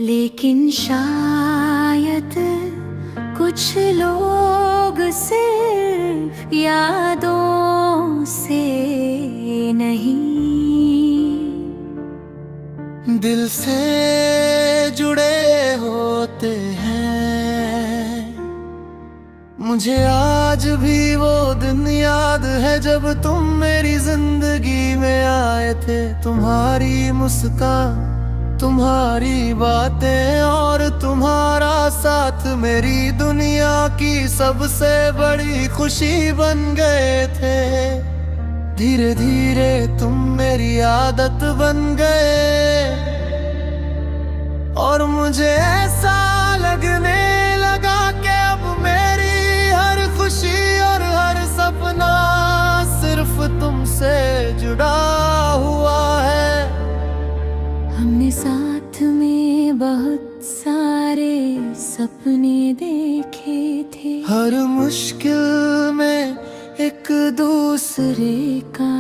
लेकिन शायद कुछ लोग सिर्फ यादों से नहीं, दिल से जुड़े होते हैं। मुझे आज भी वो दिन याद है जब तुम मेरी जिंदगी में आए थे। तुम्हारी मुस्कान, तुम्हारी बातें और तुम्हारा साथ मेरी दुनिया की सबसे बड़ी खुशी बन गए थे। धीरे धीरे तुम मेरी आदत बन गए और मुझे ऐसा लगने लगा कि अब मेरी हर खुशी और हर सपना सिर्फ तुमसे जुड़ा हुआ है। हमने साथ में बहुत सारे सपने देखे थे, हर मुश्किल में एक दूसरे का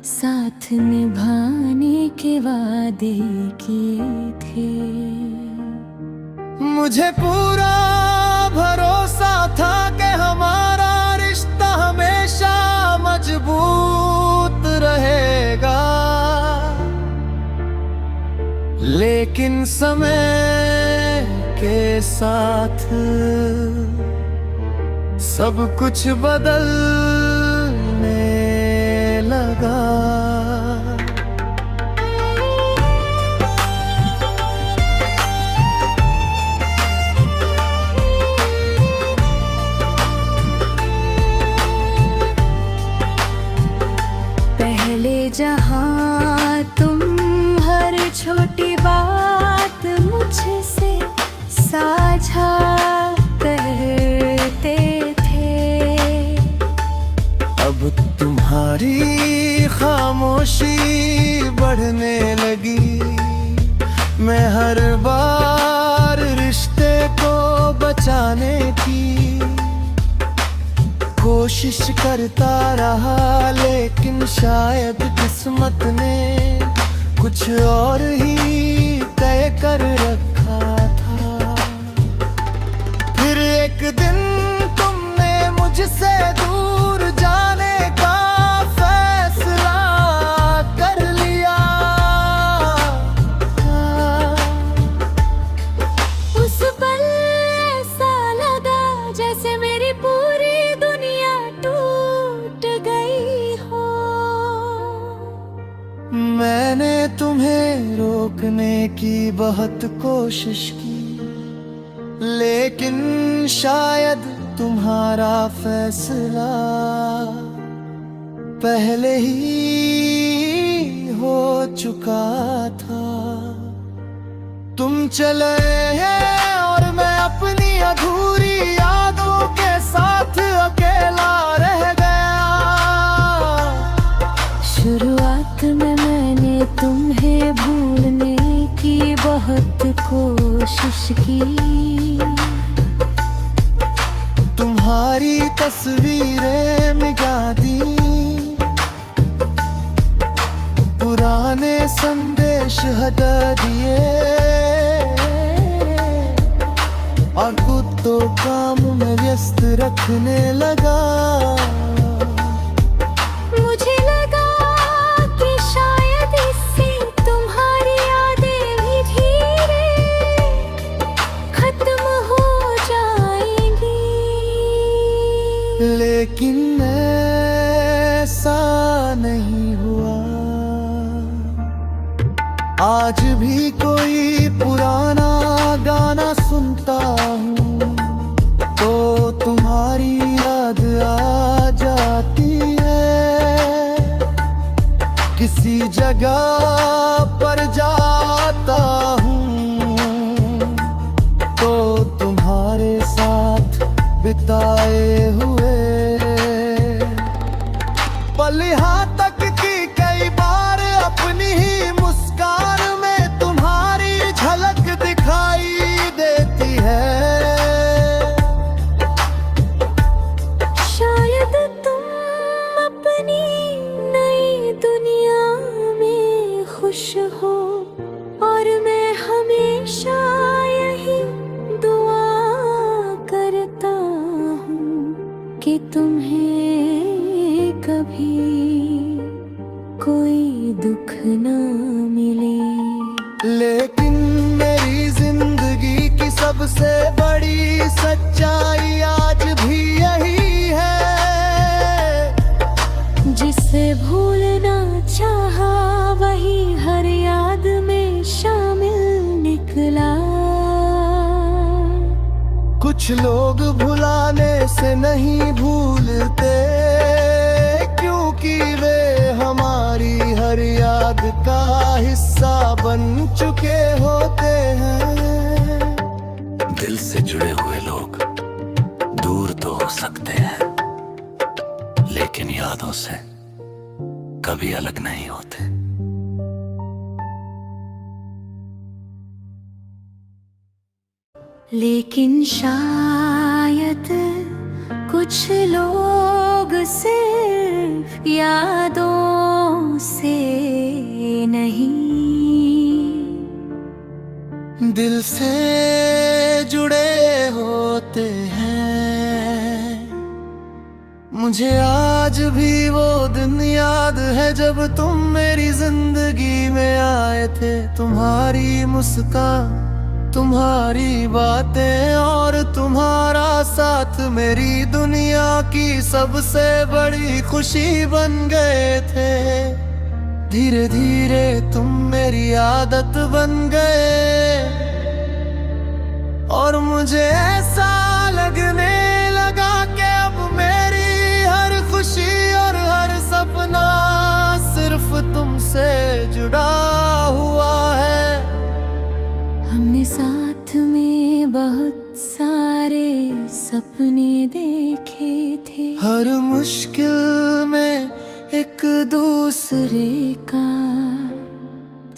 साथ निभाने के वादे किए थे। मुझे पूरा भरोसा था कि हमारा रिश्ता हमेशा मजबूत रहेगा, लेकिन समय के साथ सब कुछ बदलने लगा। पहले जहाँ तुम हर छोटी बात मुझसे साझा करते थे, अब तुम्हारी खामोशी बढ़ने लगी। मैं हर बार रिश्ते को बचाने की कोशिश करता रहा, लेकिन शायद किस्मत ने कुछ और ही तय कर रखा था। फिर एक दिन तुमने मुझसे दूर जाने का फैसला कर लिया। उस पल ऐसा लगा जैसे मेरी पूरी दुनिया टूट गई हो। मैंने तुम्हें रोकने की बहुत कोशिश की, लेकिन शायद तुम्हारा फैसला पहले ही हो चुका था। तुम चले हैं और मैं अपनी अधूरी यादों के साथ अकेला रह गया। शुरुआत में मैंने तुम्हें भूलने की बहुत कोशिश की, तुम्हारी तस्वीरें मिटा दी, पुराने संदेश हटा दिए और खुद तो काम में व्यस्त रखने लगा। मुझे लगा कि शायद इससे तुम्हारी यादें भी धीरे खत्म हो जाएंगी, लेकिन ऐसा नहीं हुआ। आज भी कोई पुराना गाना सुनता हूँ तो तुम्हारी याद आ जाती है। किसी जगह पर जाता हूँ तो तुम्हारे साथ बिताए हुए पल यहाँ तक कि कई बार अपनी ही मुस्कान में तुम्हारी झलक दिखाई देती है। शायद तुम अपनी नई दुनिया में खुश हो हमेशा यही दुआ करता हूँ कि तुम्हें कभी कोई दुख ना मिले। लेकिन मेरी जिंदगी की सबसे बड़ी सच्चाई आज भी यही है, जिसे भूलना चाहा वही हर याद में शामिल निकला। कुछ लोग भुलाने से नहीं भूलते, क्योंकि वे हमारी हर याद का हिस्सा बन चुके होते हैं। दिल से जुड़े हुए लोग दूर तो हो सकते हैं, लेकिन यादों से कभी अलग नहीं होते। लेकिन शायद कुछ लोग सिर्फ यादों से नहीं, दिल से जुड़े होते हैं। मुझे आज भी वो दिन याद है जब तुम मेरी जिंदगी में आए थे। तुम्हारी मुस्कान, तुम्हारी बातें और तुम्हारा साथ मेरी दुनिया की सबसे बड़ी खुशी बन गए थे। धीरे धीरे तुम मेरी आदत बन गए और मुझे ऐसा लगने लगा कि अब मेरी हर खुशी और हर सपना सिर्फ तुमसे जुड़ा हुआ है। हमने साथ में बहुत सारे सपने देखे थे, हर मुश्किल में एक दूसरे का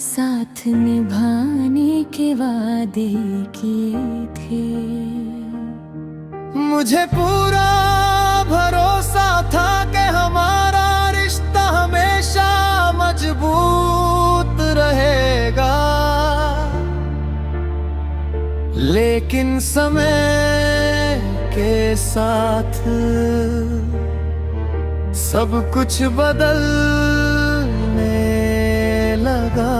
साथ निभाने के वादे किए थे। मुझे पूरा भरोसा था कि हमारा रिश्ता हमेशा मजबूत रहेगा, लेकिन समय के साथ सब कुछ बदलने लगा।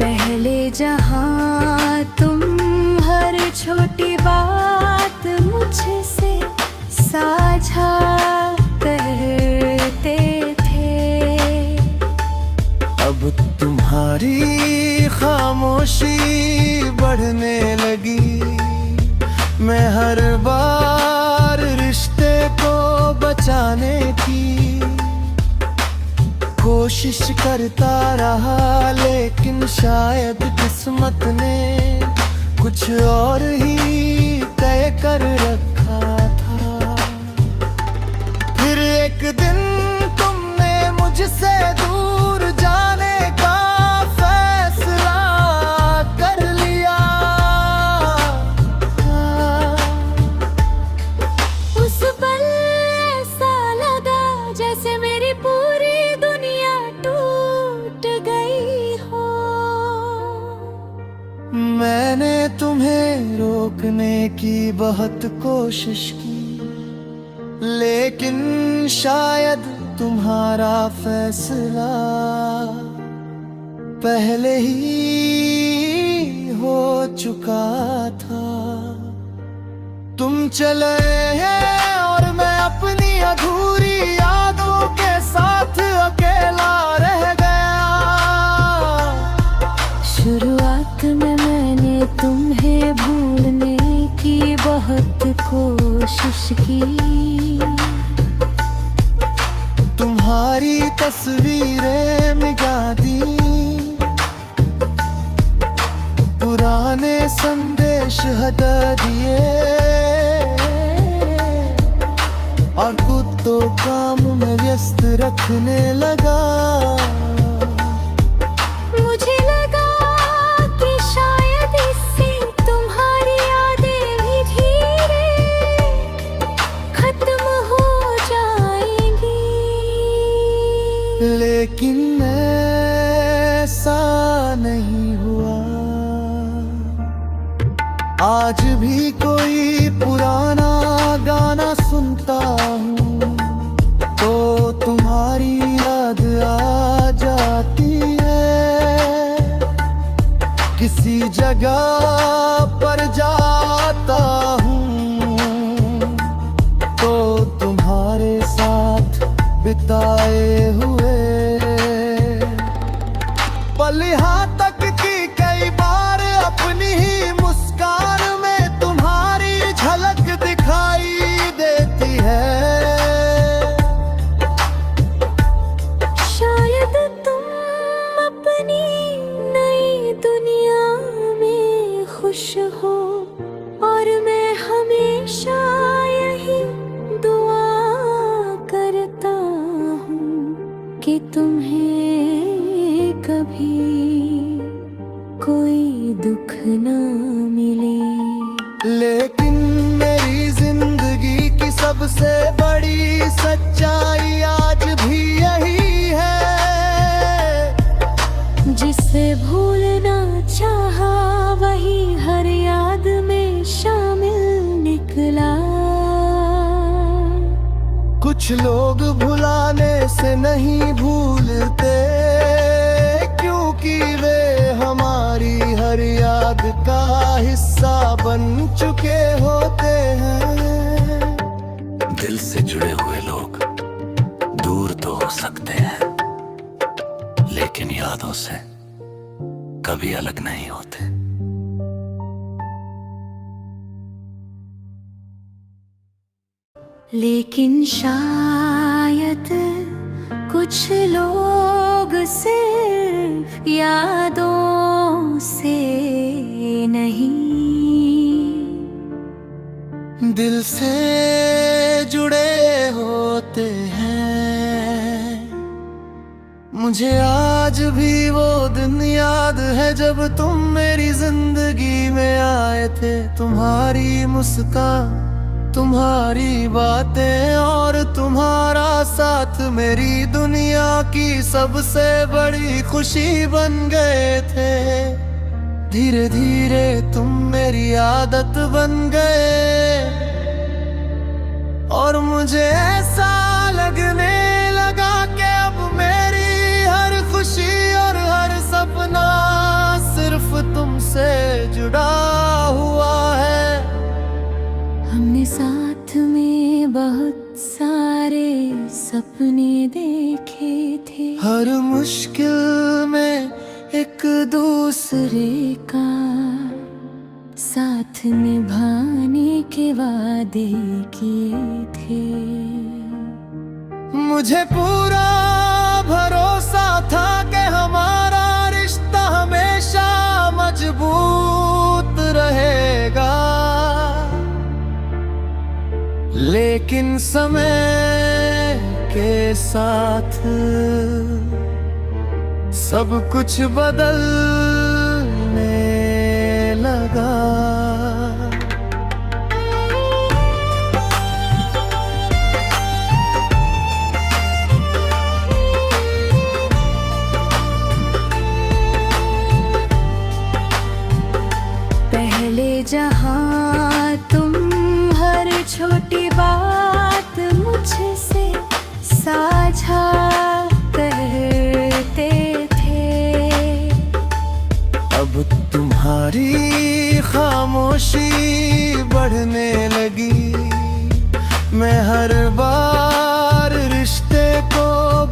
पहले जहाँ तुम हर छोटी बात मुझसे साझा करते थे, अब तुम्हारी खामोशी बढ़ने लगी। मैं हर बार रिश्ते को बचाने की कोशिश करता रहा, लेकिन शायद किस्मत ने कुछ और ही तय कर रखा था। फिर एक दिन तुमने मुझसे दूर जाने का फैसला कर लिया। उस पल ऐसा लगा जैसे मेरी पूरी दुनिया टूट गई हो। मैंने तुम्हें रोकने की बहुत कोशिश की, लेकिन शायद तुम्हारा फैसला पहले ही हो चुका था। तुम चले हैं और मैं अपनी अधूरी यादों के साथ अकेला रह गया। शुरुआत में मैंने तुम्हें भूलने की बहुत कोशिश की, तुम्हारी तस्वीरें मिटा दी, पुराने संदेश हटा दिए और खुद तो काम में व्यस्त रखने लगा। मुझे लगा कि शायद इससे तुम्हारी आज भी कोई पुराना गाना सुनता हूँ तो तुम्हारी याद आ जाती है। किसी जगह पर जाता हूँ तो तुम्हारे साथ बिताए हुए पल यहाँ तक कि कई बार अपनी ही मुस्कान में तुम्हारी झलक दिखाई देती है। शायद तुम अपनी नई दुनिया में खुश हो और मैं हमेशा यही दुआ करता हूँ कि तुम्हें कभी कोई दुख ना मिले। लेकिन मेरी जिंदगी की सबसे बड़ी सच्चाई आज भी यही है। जिसे भूलना चाहा वही हर याद में शामिल निकला। कुछ लोग भुलाने से नहीं भूलते क्योंकि वे हमारी हर याद का हिस्सा बन चुके होते हैं। दिल से जुड़े हुए लोग दूर तो हो सकते हैं लेकिन यादों से कभी अलग नहीं होते। लेकिन शायद कुछ लोग सिर्फ यादों से नहीं दिल से जुड़े होते हैं। मुझे आज भी वो दिन याद है जब तुम मेरी जिंदगी में आए थे। तुम्हारी मुस्कान, तुम्हारी बातें और तुम्हारा साथ मेरी दुनिया की सबसे बड़ी खुशी बन गए थे। धीरे धीरे तुम मेरी आदत बन गए और मुझे ऐसा लगने लगा कि अब मेरी हर खुशी और हर सपना सिर्फ तुमसे जुड़ा हुआ है। हमने साथ में बहुत सारे सपने देखे थे। हर मुश्किल में एक दूसरे का साथ निभाने के वादे किए थे। मुझे पूरा भरोसा था कि हमारा रिश्ता हमेशा मजबूत रहेगा। लेकिन समय के साथ सब कुछ बदलने लगा। पहले जहाँ तुम हर छोटी बात मुझसे साझा करते थे। अब तुम्हारी खामोशी बढ़ने लगी। मैं हर बार रिश्ते को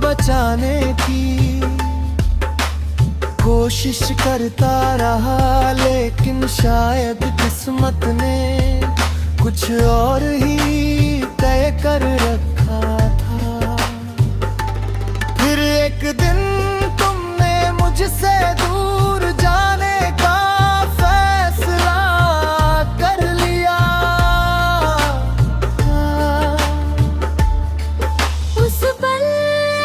बचाने की कोशिश करता रहा लेकिन शायद किस्मत ने कुछ और ही तय कर रखा था। फिर एक दिन तुमने मुझसे दूर जाने का फैसला कर लिया। उस पल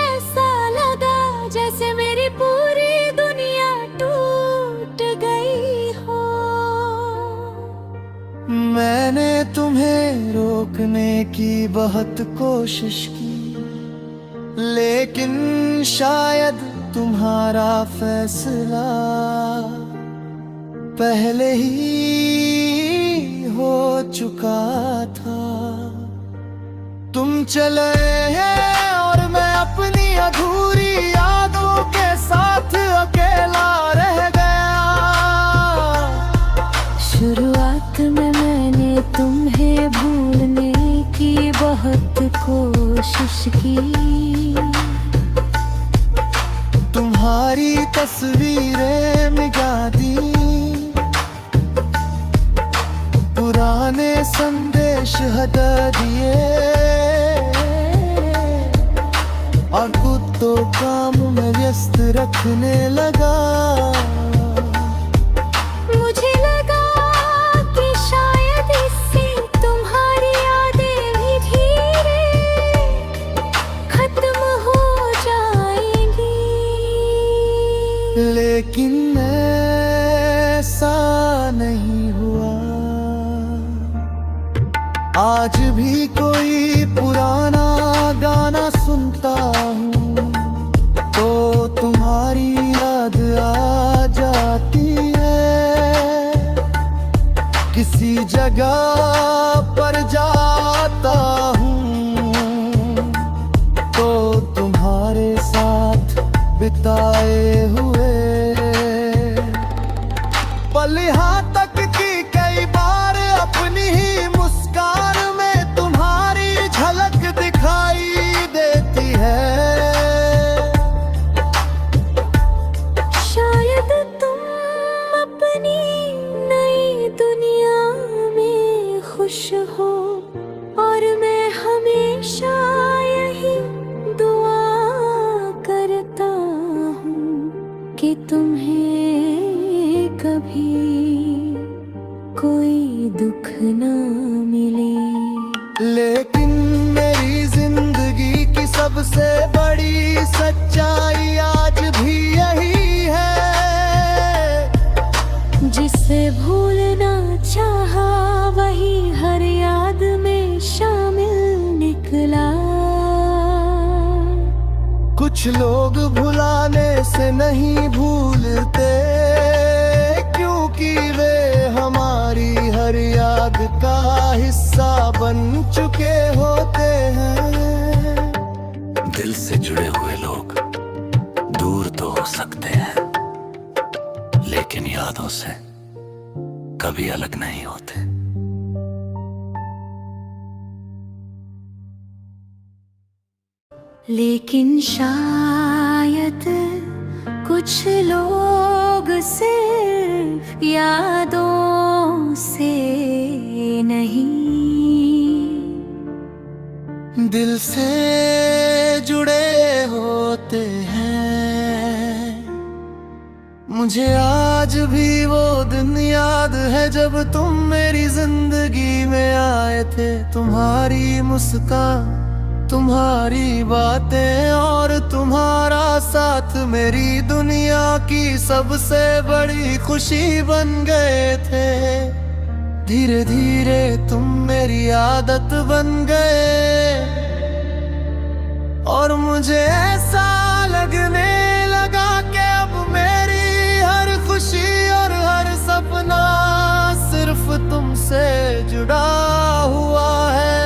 ऐसा लगा जैसे मेरी पूरी दुनिया टूट गई हो। मैंने तुम्हें रोकने की बहुत कोशिश की लेकिन शायद तुम्हारा फैसला पहले ही हो चुका था। तुम चले हैं और मैं अपनी अधूरी यादों के साथ अकेला रह गया। शुरुआत में मैंने तुम्हें भूलने की बहुत कोशिश की। तुम्हारी तस्वीरें मिटा दी, पुराने संदेश हटा दिए, और खुद तो काम में व्यस्त रखने लगा। मुझे लगा कि शायद इससे तुम्हारी यादें भी धीरे खत्म हो जाएंगी, लेकिन ऐसा नहीं हुआ। आज भी कोई पुराना गाना सुनता हूँ तो तुम्हारी याद आ जाती है। किसी जगह पर जाता हूँ तो तुम्हारे साथ बिताए हुए पल यहाँ तक कि कई बार अपनी ही मुस्कान में तुम्हारी झलक दिखाई देती है। शायद तुम अपनी नई दुनिया में खुश हो, और मैं हमेशा यही दुआ करता हूँ कि तुम्हें कभी कोई दुख ना मिले। लेकिन मेरी जिंदगी की सबसे बड़ी सच्चाई आज भी यही है। जिसे भूलना चाहा वही हर याद में शामिल निकला। कुछ लोग भुलाने से नहीं भूलते, क्योंकि वे हमारी हर याद का हिस्सा बन चुके होते हैं। दिल से जुड़े हुए लोग दूर तो हो सकते हैं, लेकिन यादों से कभी अलग नहीं होते। लेकिन शायद कुछ लोग सिर्फ यादों से नहीं, दिल से जुड़े होते हैं। मुझे आज भी वो दिन याद है जब तुम मेरी जिंदगी में आए थे। तुम्हारी मुस्कान, तुम्हारी बातें और तुम्हारा साथ मेरी दुनिया की सबसे बड़ी खुशी बन गए थे। धीरे धीरे तुम मेरी आदत बन गए, और मुझे ऐसा लगने लगा कि अब मेरी हर खुशी और हर सपना सिर्फ तुमसे जुड़ा हुआ है।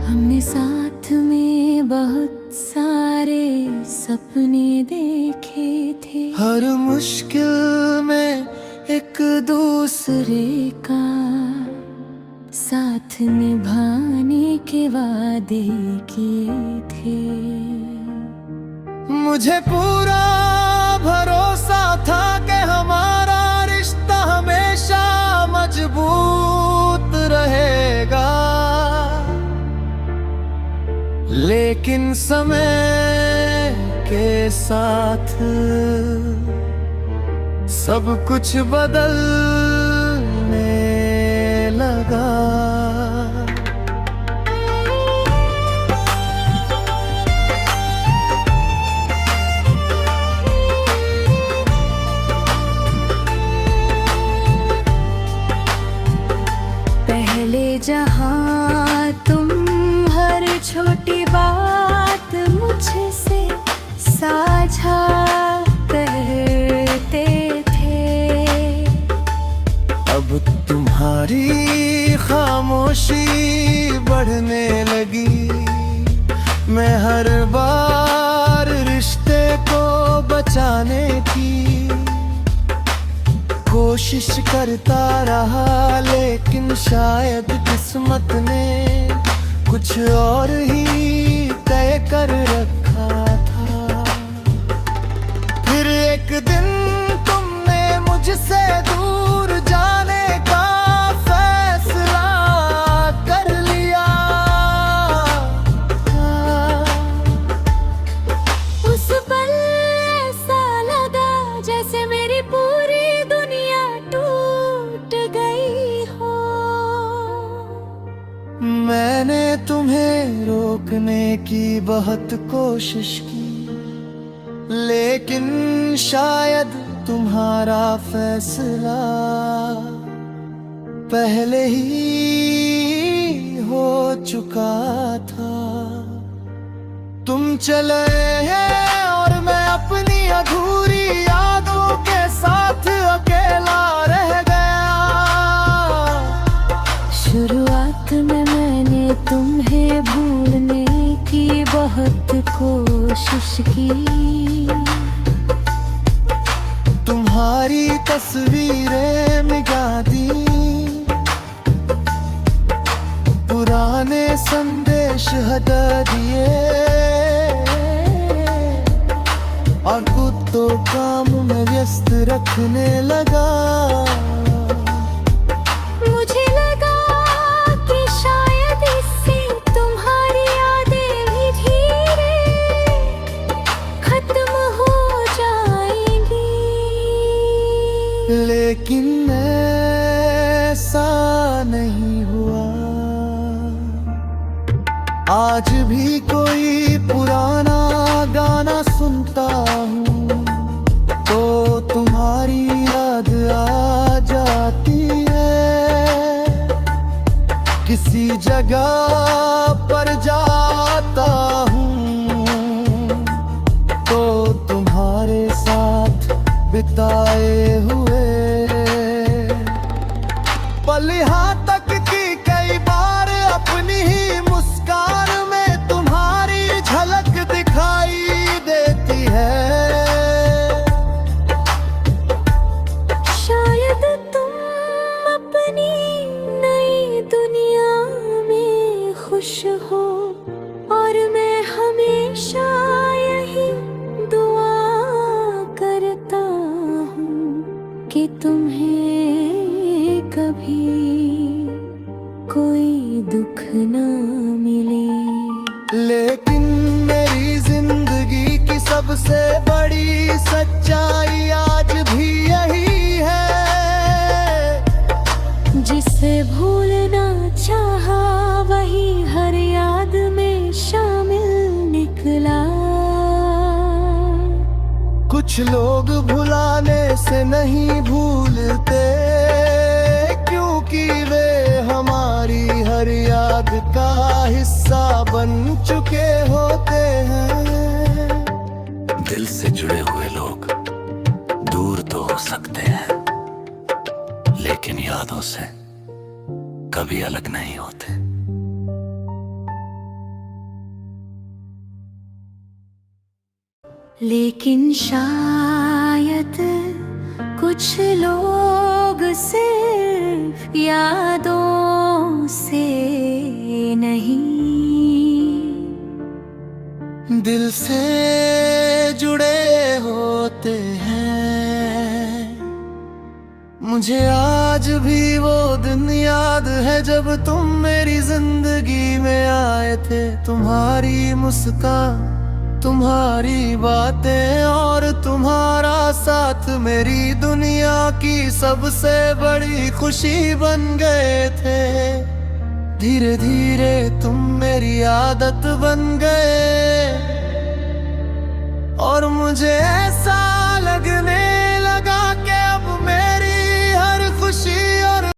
हमने साथ में बहुत सारे सपने देखे थे, हर मुश्किल में एक दूसरे का साथ निभाने के वादे किए थे। मुझे पूरा भरोसा था कि हमारा रिश्ता हमेशा मजबूत रहेगा, लेकिन समय के साथ सब कुछ बदलने लगा। पहले जहाँ तुम हर छोटी बात मुझसे साझा करते थे, अब तुम्हारे हमारी खामोशी बढ़ने लगी। मैं हर बार रिश्ते को बचाने की कोशिश करता रहा, लेकिन शायद किस्मत ने कुछ और ही तय कर रखा था। फिर एक दिन तुमने मुझसे दूर जाने का फैसला कर लिया। उस पल ऐसा लगा जैसे मेरी पूरी दुनिया टूट गई हो। मैंने तुम्हें रोकने की बहुत कोशिश की, लेकिन शायद तुम्हारा फैसला पहले ही हो चुका था। तुम चले हैं और मैं अपनी अधूरी यादों के साथ अकेला रह गया। शुरुआत में मैंने तुम्हें भूलने की बहुत कोशिश की। तुम्हारी तस्वीरें मिटा दी, पुराने संदेश हटा दिए, और खुद तो काम में व्यस्त रखने लगा। मुझे लगा कि शायद इससे तुम्हारी यादें भी धीरे खत्म हो जाएंगी, लेकिन ऐसा नहीं हुआ। आज भी कोई पुराना गाना सुनता हूँ तो तुम्हारी याद आ जाती है। किसी जगह पर जाता हूँ तो तुम्हारे साथ बिताए हुए पल यहाँ तक कि कई बार अपनी ही मुस्कान में तुम्हारी झलक दिखाई देती है। शायद तुम अपनी नई दुनिया में खुश हो, और मैं हमेशा यही दुआ करता हूँ कि तुम्हें कभी कोई दुख ना मिले। लेकिन मेरी जिंदगी की सबसे बड़ी सच्चाई आज भी यही है। जिसे भूलना चाहा वही हर याद में शामिल निकला। कुछ लोग भुलाने से नहीं भूलते, क्योंकि वे हमारी हर याद का हिस्सा बन चुके होते हैं। दिल से जुड़े हुए लोग दूर तो हो सकते हैं, लेकिन यादों से कभी अलग नहीं होते। लेकिन शायद कुछ लोग सिर्फ यादों से नहीं, दिल से जुड़े होते हैं। मुझे आज भी वो दिन याद है जब तुम मेरी जिंदगी में आए थे। तुम्हारी मुस्कान, तुम्हारी बातें और तुम्हारा साथ मेरी दुनिया की सबसे बड़ी खुशी बन गए थे। धीरे धीरे तुम मेरी आदत बन गए, और मुझे ऐसा